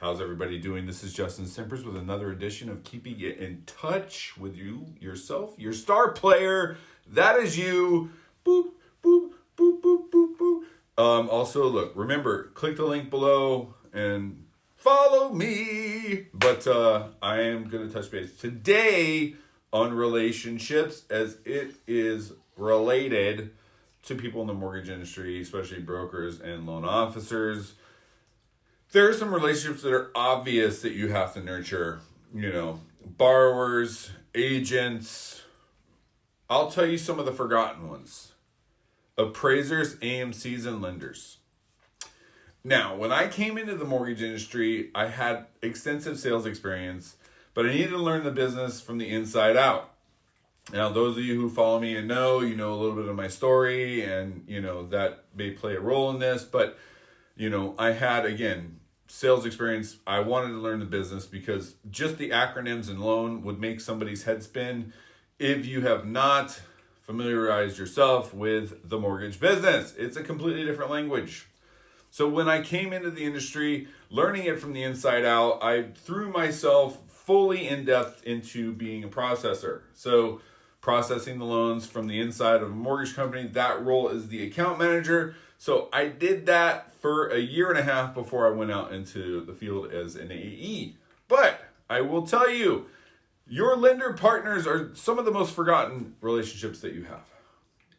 How's everybody doing? This is Justin Simpers with another edition of Keeping It in Touch with you, yourself, your star player. That is you. Boop, boop, boop, boop, boop, boop. Also, look, remember, click the link below and follow me. But I am going to touch base today on relationships as it is related to people in the mortgage industry, especially brokers and loan officers. There are some relationships that are obvious that you have to nurture, borrowers, agents. I'll tell you some of the forgotten ones. Appraisers, AMCs, and lenders. Now, when I came into the mortgage industry, I had extensive sales experience, but I needed to learn the business from the inside out. Now, those of you who follow me and know a little bit of my story, and, that may play a role in this, but, I had, again, sales experience. I wanted to learn the business because just the acronyms and loan would make somebody's head spin if you have not familiarized yourself with the mortgage business. It's a completely different language. So when I came into the industry, learning it from the inside out, I threw myself fully in depth into being a processor. So processing the loans from the inside of a mortgage company, that role is the account manager. So I did that for a year and a half before I went out into the field as an AE. But I will tell you, your lender partners are some of the most forgotten relationships that you have.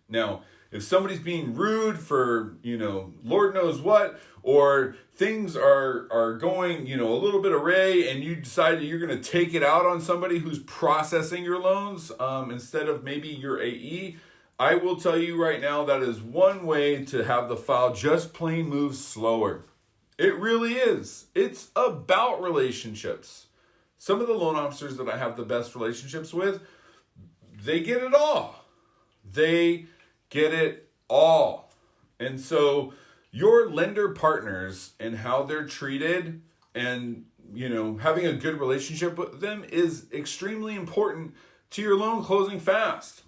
Now, if somebody's being rude for, Lord knows what, or things are going, a little bit array, and you decide that you're going to take it out on somebody who's processing your loans instead of maybe your AE, I will tell you right now that is one way to have the file just plain move slower. It really is. It's about relationships. Some of the loan officers that I have the best relationships with, they get it all. They get it all. And so your lender partners and how they're treated and, having a good relationship with them is extremely important to your loan closing fast.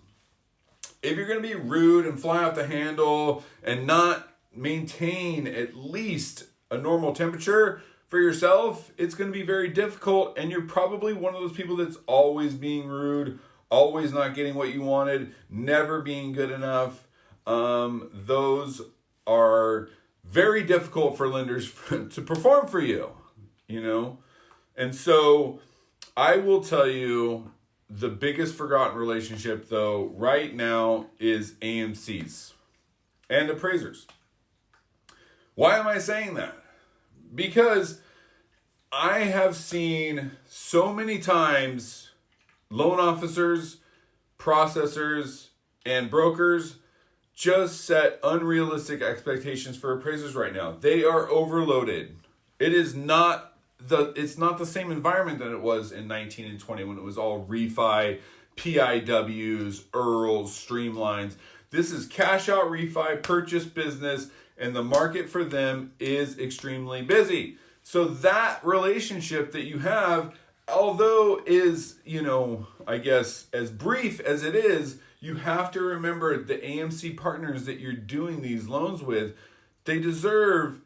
If you're going to be rude and fly off the handle and not maintain at least a normal temperature for yourself, it's going to be very difficult, and you're probably one of those people that's always being rude, always not getting what you wanted, never being good enough. Those are very difficult for lenders to perform for you, And so I will tell you, the biggest forgotten relationship, though, right now is AMCs and appraisers. Why am I saying that? Because I have seen so many times loan officers, processors, and brokers just set unrealistic expectations for appraisers right now. They are overloaded. It's not the same environment that it was in 19 and 20 when it was all refi, PIWs, IRRRLs, streamlines. This is cash out refi, purchase business, and the market for them is extremely busy. So that relationship that you have, although is, I guess as brief as it is, you have to remember the AMC partners that you're doing these loans with, they deserve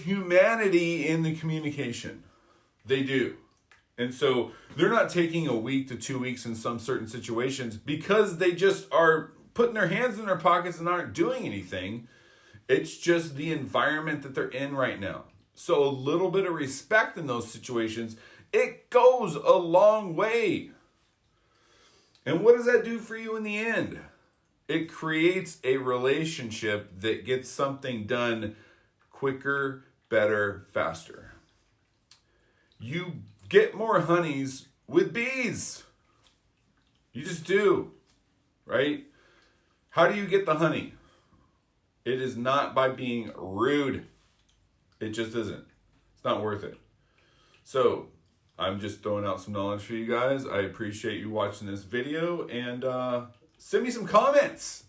humanity in the communication. They do. And so they're not taking a week to 2 weeks in some certain situations because they just are putting their hands in their pockets and aren't doing anything. It's just the environment that they're in right now. So a little bit of respect in those situations, it goes a long way. And what does that do for you in the end? It creates a relationship that gets something done quicker, better, faster. You get more honeys with bees. You just do, right? How do you get the honey? It is not by being rude. It just isn't. It's not worth it. So I'm just throwing out some knowledge for you guys. I appreciate you watching this video, and send me some comments.